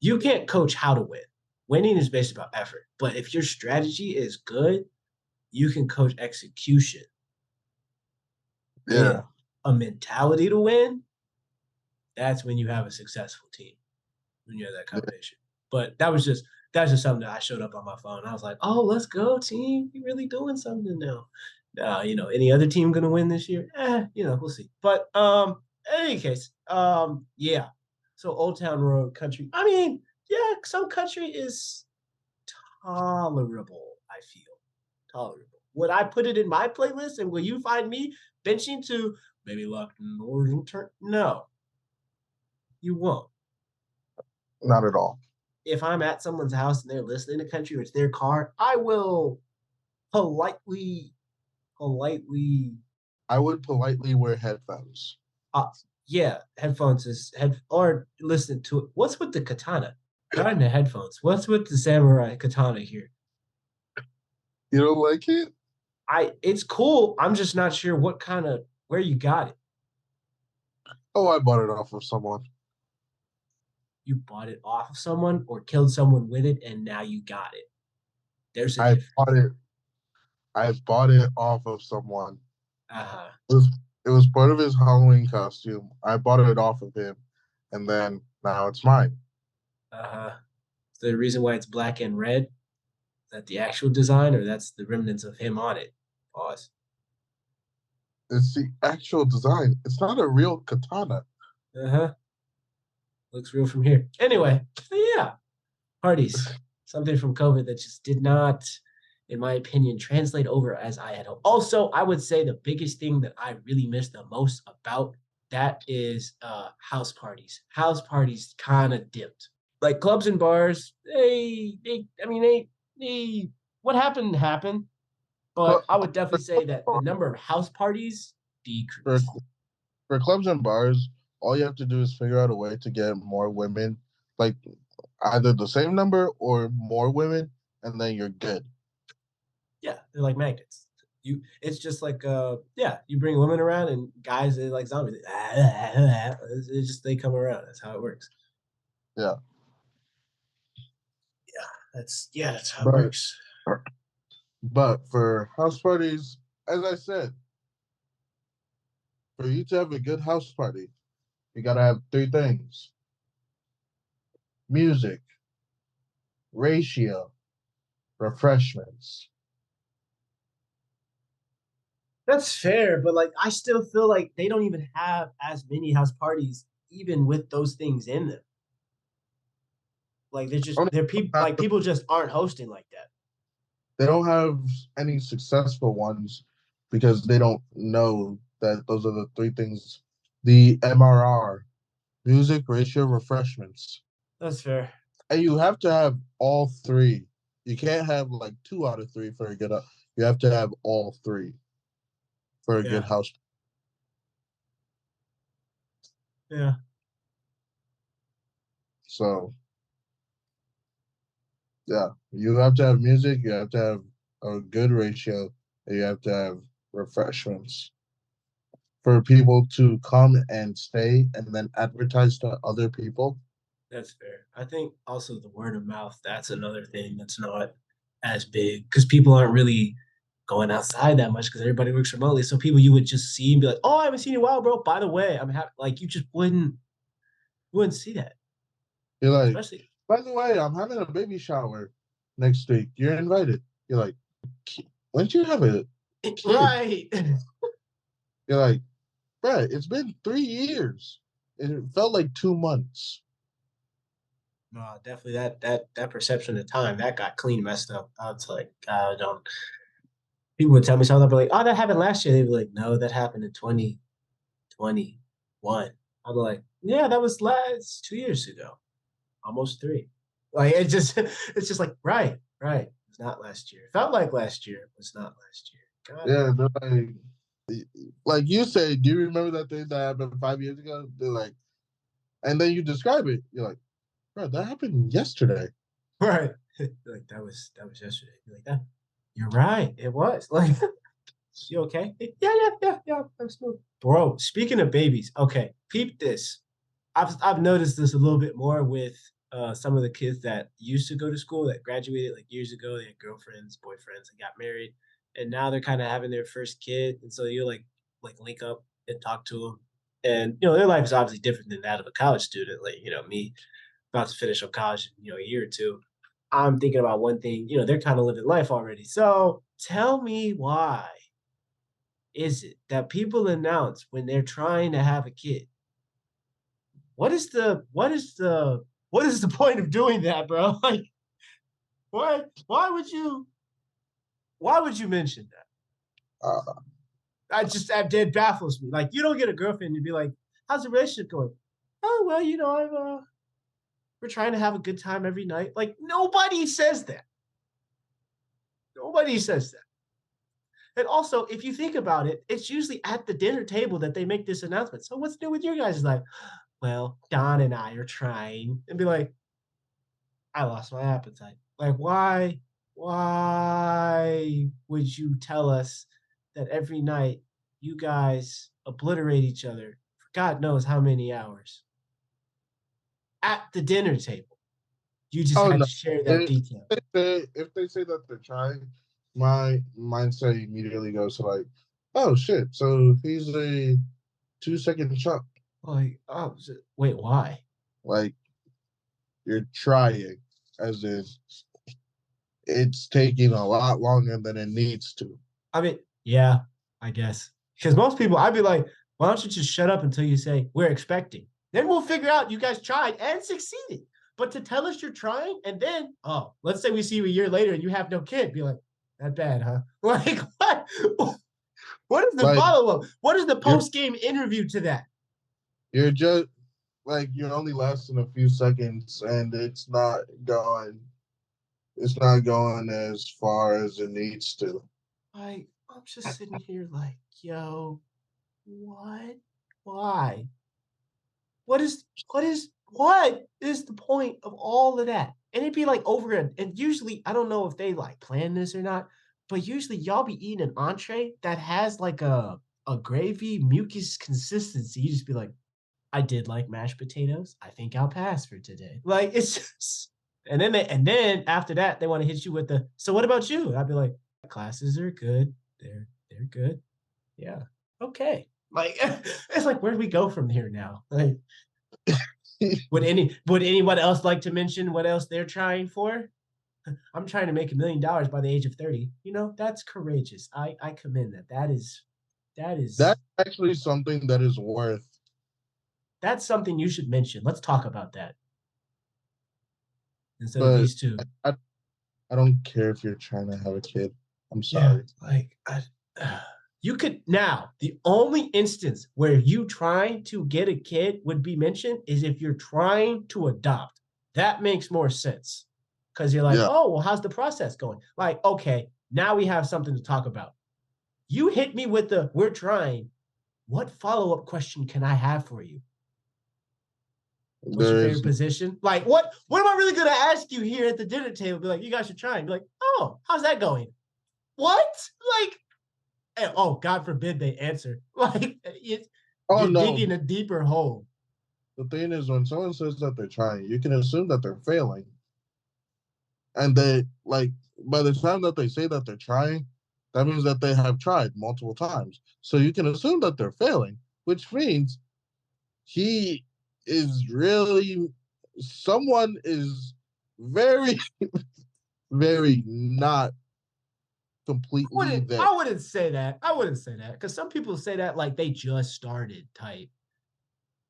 You can't coach how to win. Winning is based about effort. But if your strategy is good, you can coach execution Yeah. with a mentality to win. That's when you have a successful team, when you have that combination. But that's just something that I showed up on my phone. I was like, oh, let's go, team. You're really doing something now. Any other team gonna win this year? We'll see. But in any case, yeah. So Old Town Road country. I mean, yeah, some country is tolerable, I feel. Tolerable. Would I put it in my playlist and will you find me benching to maybe Locked Northern Turn? No, you won't. Not at all. If I'm at someone's house and they're listening to country or it's their car, I will politely, politely, I would politely wear headphones. uh, yeah, headphones or listen to it. What's with the katana? Not in the headphones. What's with the samurai katana here? You don't like it? It's cool. I'm just not sure where you got it. Oh, I bought it off of someone. You bought it off of someone or killed someone with it and now you got it. There's a I difference. bought it. I bought it off of someone. Uh-huh. It was part of his Halloween costume. I bought it off of him, and then now it's mine. Uh-huh. The reason why it's black and red, is that the actual design or that's the remnants of him on it? Pause. It's the actual design. It's not a real katana. Uh-huh. Looks real from here. Anyway, yeah. Parties. Something from COVID that just did not, in my opinion, translate over as I had hoped. Also, I would say the biggest thing that I really miss the most about that is house parties. House parties kind of dipped. Like clubs and bars, they what happened. But Cl- I would definitely say that the For, number of house parties for decreased. for clubs and bars, all you have to do is figure out a way to get more women, like either the same number or more women, and then you're good. Yeah, they're like magnets. It's just like you bring women around and guys they like zombies. It's just they come around. That's how it works. Yeah. That's how it But works. but for house parties, as I said, for you to have a good house party, you gotta have three things: music, ratio, refreshments. That's fair, but like I still feel like they don't even have as many house parties, even with those things in them. Like Only they're people like people just aren't hosting like that. They don't have any successful ones because they don't know that those are the three things. The MRR, music, ratio, refreshments. That's fair. And you have to have all three. You can't have like two out of three for a good. You have to have all three for a good Yeah. house. Yeah. So yeah, you have to have music. You have to have a good ratio. And you have to have refreshments for people to come and stay and then advertise to other people. That's fair. I think also the word of mouth, that's another thing that's not as big because people aren't really going outside that much because everybody works remotely. So people you would just see and be like, oh, I haven't seen you in a while, bro. By the way, I'm happy. Like you just wouldn't see that. You're like, Especially by the way, I'm having a baby shower next week. You're invited. You're like, when did you have a kid? right. You're like, Brett, it's been 3 years. It felt like 2 months. No, definitely that perception of time that got clean messed up. I was like, I don't. People would tell me something, I'd be like, oh, that happened last year. They'd be like, no, that happened in 2021. I'm like, yeah, that was last 2 years ago, almost three. Like it's just like right. It's not last year. It felt like last year. It was not last year. Got it. Yeah, they're like you say, do you remember that thing that happened 5 years ago? They're like, and then you describe it. You're like, bro, that happened yesterday. Right. Like that was yesterday. You're like that. You're right. It was like you okay? Yeah. I'm smooth. Bro, speaking of babies, okay, peep this. I've noticed this a little bit more with some of the kids that used to go to school that graduated like years ago, they had girlfriends, boyfriends, and got married, and now they're kind of having their first kid, and so you like link up and talk to them, and their life is obviously different than that of a college student, like me about to finish up college in a year or two. I'm thinking about one thing, they're kind of living life already. So tell me, why is it that people announce when they're trying to have a kid? What is the point of doing that, bro? Like, why why would you why would you mention that? Uh, That dead baffles me. Like, you don't get a girlfriend and be like, how's the relationship going? Oh well, I'm we're trying to have a good time every night. Like, nobody says that. Nobody says that. And also, if you think about it, it's usually at the dinner table that they make this announcement. So what's new with your guys? Like, well, Don and I are trying, and be like, I lost my appetite. Like, why would you tell us that every night you guys obliterate each other for God knows how many hours at the dinner table? You just oh had no, to share that if detail. if they say that they're trying, my mindset immediately goes to like, oh shit, so he's a 2 second chump. Like, oh, wait, why? Like you're trying, as in it's taking a lot longer than it needs to. I mean, yeah, I guess. Because most people, I'd be like, why don't you just shut up until you say, we're expecting? Then we'll figure out you guys tried and succeeded. But to tell us you're trying, and then, oh, let's say we see you a year later and you have no kid, be like, that bad, huh? Like, what? What is the Like follow up? What is the you're post game interview to that? you're just like you're only lasting a few seconds, and it's not going as far as it needs to. Like, I'm just sitting here like, yo, what? Why? What is the point of all of that? And it'd be like over and usually I don't know if they like plan this or not, but usually y'all be eating an entree that has like a gravy mucus consistency. You just be like, I did like mashed potatoes. I think I'll pass for today. Like, it's just, and then after that they want to hit you with the, so what about you? I'd be like, classes are good. They're good. Yeah. Okay. Like, it's like, where do we go from here now? Like, would anyone else like to mention what else they're trying for? I'm trying to make $1 million by the age of 30. That's courageous. I commend that. That is That's actually something that is worth. that's something you should mention. Let's talk about that instead of But these two. I, I don't care if you're trying to have a kid. I'm Yeah, sorry. like you could now. The only instance where you trying to get a kid would be mentioned is if you're trying to adopt. That makes more sense because you're like, Yeah, oh, well, how's the process going? Like, okay, now we have something to talk about. You hit me with the we're trying. What follow up question can I have for you? What's your there favorite is. position? Like, what am I really gonna ask you here at the dinner table? Be like, you guys should try. And be like, oh, how's that going? What? Like, oh, God forbid they answer. Like, Oh you're no. digging a deeper hole. The thing is, when someone says that they're trying, you can assume that they're failing, and they like by the time that they say that they're trying, that means that they have tried multiple times. So you can assume that they're failing, which means he is really someone is very very not completely there. I wouldn't say that. I wouldn't say that because some people say that like they just started type.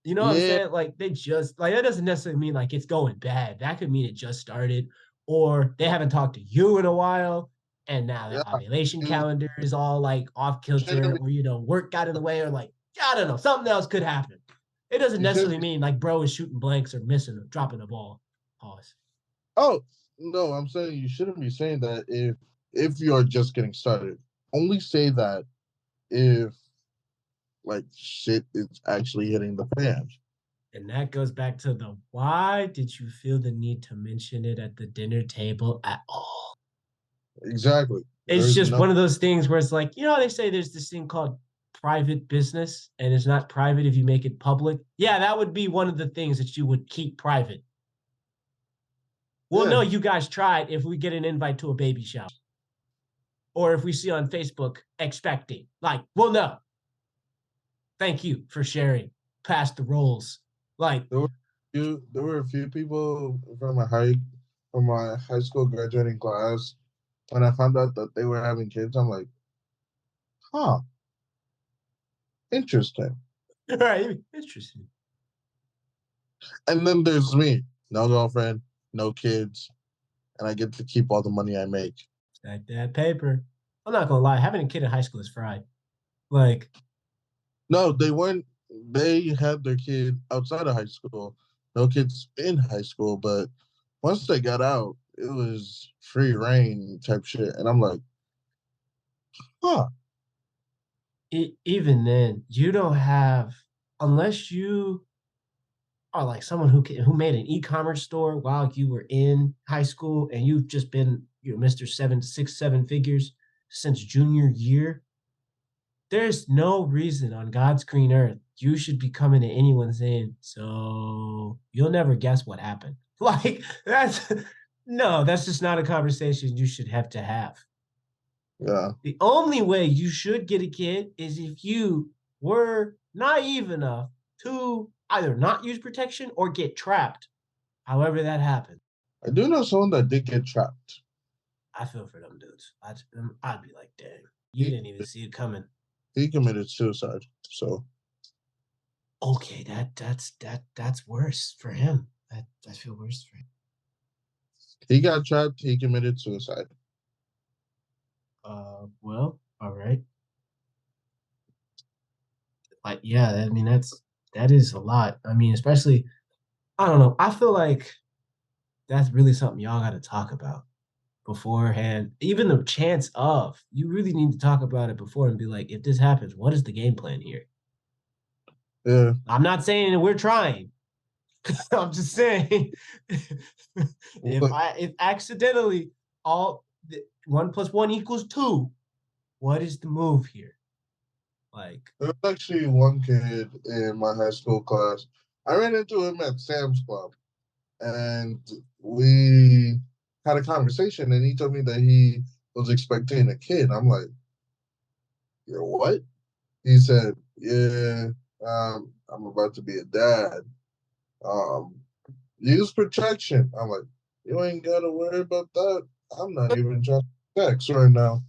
You know what I'm Yeah, saying? Like they just like that doesn't necessarily mean like it's going bad. That could mean it just started, or they haven't talked to you in a while, and now yeah. their ovulation And calendar is all like off kilter, shouldn't or work got in the way, or like I don't know, something else could happen. It doesn't you shouldn't necessarily be, mean like bro is shooting blanks or missing or dropping a ball. Pause. oh no, I'm saying you shouldn't be saying that if you're just getting started. Only say that if like shit is actually hitting the fan. And that goes back to the why did you feel the need to mention it at the dinner table at all? Exactly. It's There's just no one of those things where it's like, how they say there's this thing called private business and it's not private if you make it public. Yeah, that would be one of the things that you would keep private. We'll Yeah. know you guys tried if we get an invite to a baby shower. Or if we see on Facebook expecting. Like, we'll know. Thank you for sharing. Pass the rolls. Like, There were a few people from my high school graduating class. When I found out that they were having kids, I'm like, huh, interesting. right, interesting. And then there's me, no girlfriend, no kids, and I get to keep all the money I make. Stack that paper. I'm not gonna lie, having a kid in high school is fried. Like, No, they weren't. They had their kid outside of high school. No kids in high school, but once they got out, it was free reign type shit. And I'm like, huh. even then, you don't have unless you are like someone who made an e-commerce store while you were in high school and you've just been Mr. 7 figures since junior year. There's no reason on God's green earth you should be coming to anyone saying, so you'll never guess what happened. Like that's just not a conversation you should have to have. Yeah. The only way you should get a kid is if you were naive enough to either not use protection or get trapped. However that happened. I do know someone that did get trapped. I feel for them dudes. I'd be like, dang, you He, didn't even see it coming. he committed suicide. So Okay, that's worse for him. I feel worse for him. he got trapped. He committed suicide. Well, all right. Like, yeah, I mean that is a lot. I mean, especially, I don't know. I feel like that's really something y'all got to talk about beforehand. Even the chance of, you really need to talk about it before and be like, if this happens, what is the game plan here? Yeah. I'm not saying that we're trying. I'm just saying if accidentally all 1 + 1 = 2, what is the move here? Like, There was actually one kid in my high school class. I ran into him at Sam's Club, and we had a conversation, and he told me that he was expecting a kid. I'm like, you're what? He said, yeah, I'm about to be a dad. Um, use protection. I'm like, you ain't got to worry about that. I'm not even trying to sex right now.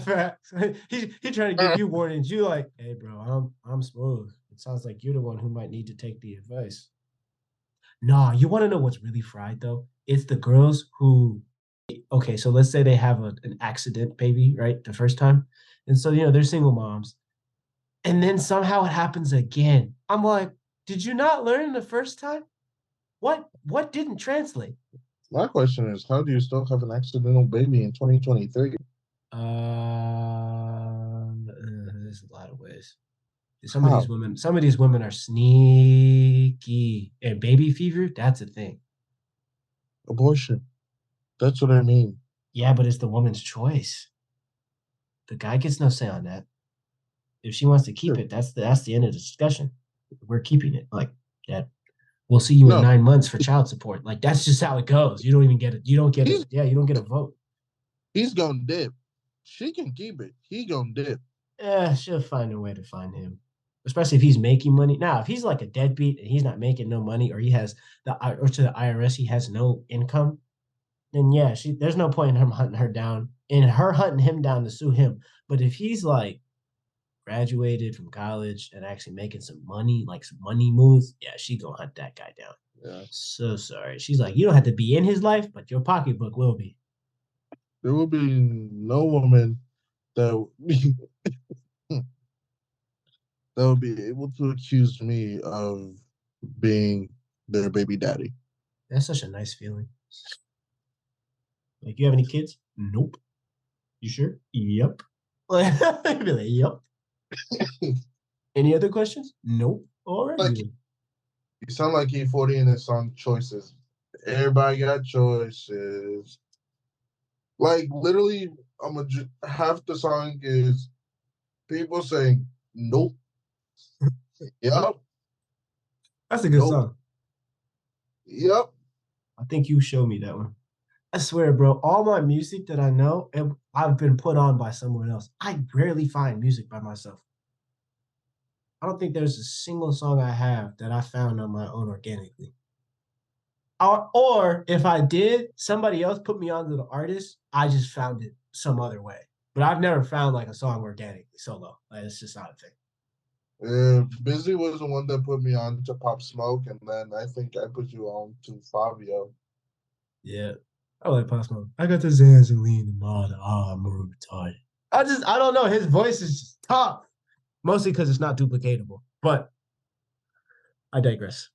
facts. He trying to give you warnings. You like, hey bro, I'm smooth. It sounds like you're the one who might need to take the advice. Nah, you want to know what's really fried though? It's the girls who, okay, so let's say they have an accident baby, right? The first time. And so, they're single moms. And then somehow it happens again. I'm like, did you not learn the first time? What didn't translate? My question is, how do you still have an accidental baby in 2023? There's a lot of ways. How? Some of these women are sneaky. And baby fever, that's a thing. Abortion. That's what I mean. Yeah, but it's the woman's choice. The guy gets no say on that. If she wants to keep it, that's the end of the discussion. We're keeping it. Like that. We'll see you in No, 9 months for child support. Like that's just how it goes. You don't even get it. You don't get it. he's Yeah, you don't get a vote. he's gonna dip. She can keep it. He gonna dip. She'll find a way to find him. Especially if he's making money. Now, if he's like a deadbeat and he's not making no money, or he has or to the IRS he has no income, then yeah, there's no point in him hunting her down, in her hunting him down to sue him. But if he's like graduated from college and actually making some money, like some money moves, yeah, she gonna hunt that guy down. Yeah. So sorry. She's like, you don't have to be in his life, but your pocketbook will be. There will be no woman that that will be able to accuse me of being their baby daddy. That's such a nice feeling. Like, you have any kids? Nope. You sure? Yep. Like, be like, yep. Any other questions? Nope. All right. Like you sound like E40 in his song Choices. Everybody got choices. Like literally, half the song is people saying nope. Yep. That's a good Nope. song. Yep. I think you showed me that one. I swear, bro, all my music that I know, I've been put on by someone else. I rarely find music by myself. I don't think there's a single song I have that I found on my own organically. Or if I did, somebody else put me onto the artist. I just found it some other way. But I've never found like a song organically solo. Like it's just not a thing. Busy was the one that put me on to Pop Smoke, and then I think I put you on to Fabio. Yeah. I like Pop Smoke. I got the Zanziline and Mada. I'm retarded. I don't know. His voice is just tough. Mostly because it's not duplicatable. But I digress.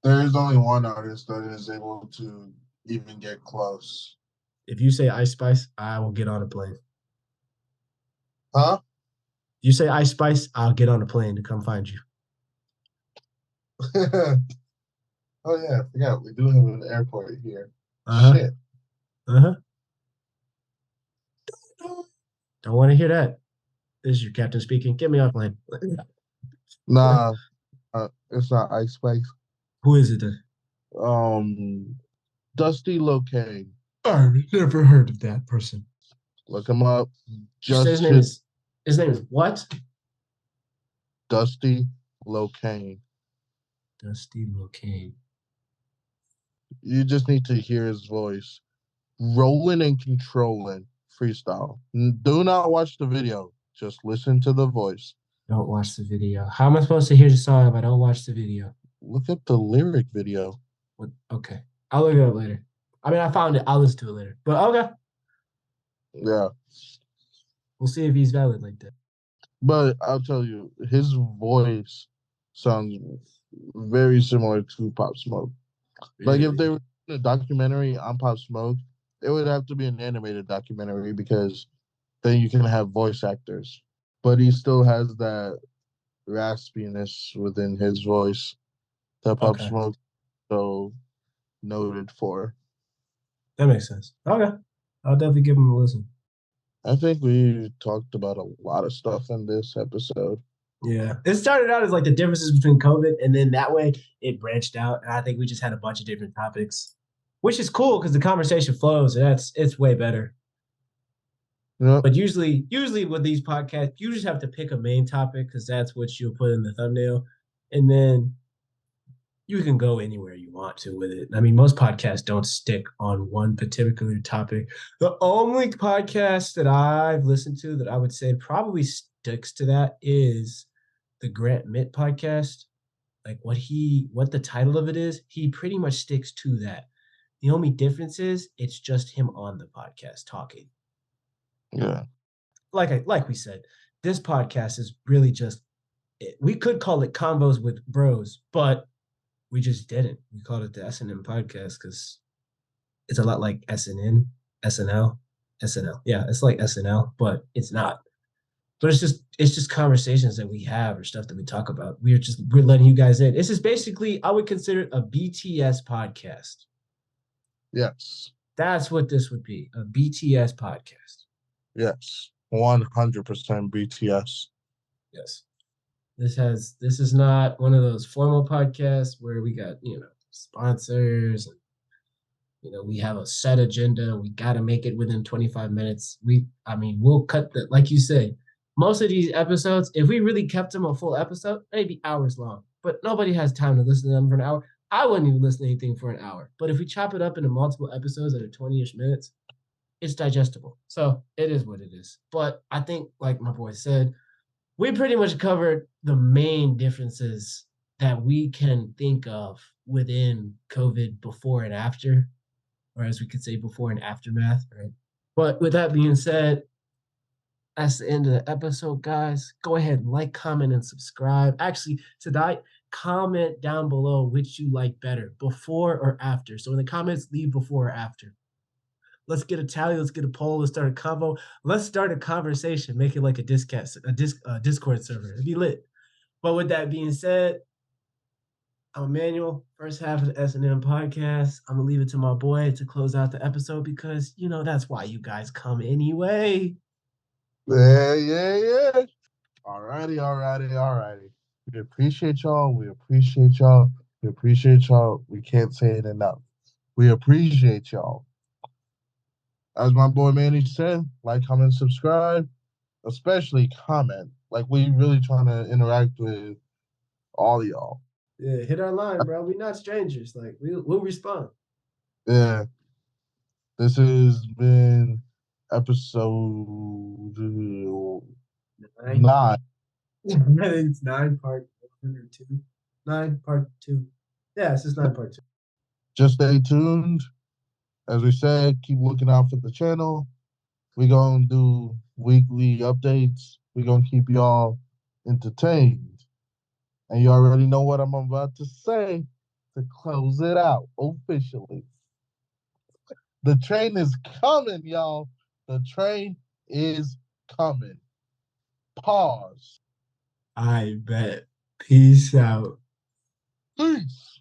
There is only one artist that is able to even get close. If you say Ice Spice, I will get on a plane. Huh? You say Ice Spice, I'll get on a plane to come find you. Oh yeah, I forgot we do have an airport here. Uh-huh. Shit. Uh-huh. Don't want to hear that. This is your captain speaking. Get me off plane. Nah, it's not Ice Spice. Who is it then? Dusty Locane. I've never heard of that person. Look him up. His name is what? Dusty Locane. Dusty Locane. You just need to hear his voice. Rolling and controlling freestyle. Do not watch the video. Just listen to the voice. Don't watch the video. How am I supposed to hear the song if I don't watch the video? Look at the lyric video. What? Okay. I'll look it up later. I mean, I found it. I'll listen to it later. But okay. Yeah. We'll see if he's valid like that. But I'll tell you, his voice sounds very similar to Pop Smoke. Like if they were in a documentary on Pop Smoke, it would have to be an animated documentary because then you can have voice actors. But he still has that raspiness within his voice that Pop Smoke so noted for. That makes sense. Okay. I'll definitely give him a listen. I think we talked about a lot of stuff in this episode. Yeah. It started out as like the differences between COVID, and then that way it branched out. And I think we just had a bunch of different topics, which is cool because the conversation flows, and it's way better. Yep. But usually with these podcasts, you just have to pick a main topic because that's what you'll put in the thumbnail. And then you can go anywhere you want to with it. I mean, most podcasts don't stick on one particular topic. The only podcast that I've listened to that I would say probably sticks to that is the Grant Mitt podcast. Like what the title of it is, he pretty much sticks to that. The only difference is it's just him on the podcast talking. Yeah. Like we said, this podcast is really just, we could call it Convos with Bros, but we just didn't. We called it the S&M Podcast because it's a lot like SNN, SNL, SNL. Yeah, it's like SNL, but it's not. But it's just conversations that we have or stuff that we talk about. We're letting you guys in. This is basically, I would consider it a BTS podcast. Yes. That's what this would be, a BTS podcast. Yes, 100% BTS. Yes. This is not one of those formal podcasts where we got, sponsors and, we have a set agenda. We got to make it within 25 minutes. We'll cut like you said, most of these episodes, if we really kept them a full episode, they'd be hours long, but nobody has time to listen to them for an hour. I wouldn't even listen to anything for an hour, but if we chop it up into multiple episodes that are 20-ish minutes, it's digestible. So it is what it is. But I think, like my boy said, we pretty much covered the main differences that we can think of within COVID before and after, or as we could say, before and aftermath, right? But with that being said, that's the end of the episode, guys. Go ahead and like, comment, and subscribe. Actually, tonight, comment down below which you like better, before or after. So in the comments, leave before or after. Let's get a tally. Let's get a poll. Let's start a convo. Let's start a conversation. Make it like a Discord server. It'd be lit. But with that being said, I'm Emmanuel. First half of the S&M podcast. I'm gonna leave it to my boy to close out the episode because that's why you guys come anyway. Yeah. Alrighty. We appreciate y'all. We can't say it enough. We appreciate y'all. As my boy Manny said, like, comment, subscribe, especially comment. Like, we really trying to interact with all y'all. Yeah, hit our line, bro. We not strangers. Like we'll respond. Yeah, this has been episode Nine. 9. I think it's 9 part 1 or 2. 9 part 2. Yeah, it's just 9 part 2. Just stay tuned. As we said, keep looking out for the channel. We're going to do weekly updates. We're going to keep y'all entertained. And you already know what I'm about to say to close it out officially. The train is coming, y'all. The train is coming. Pause. I bet. Peace out. Peace.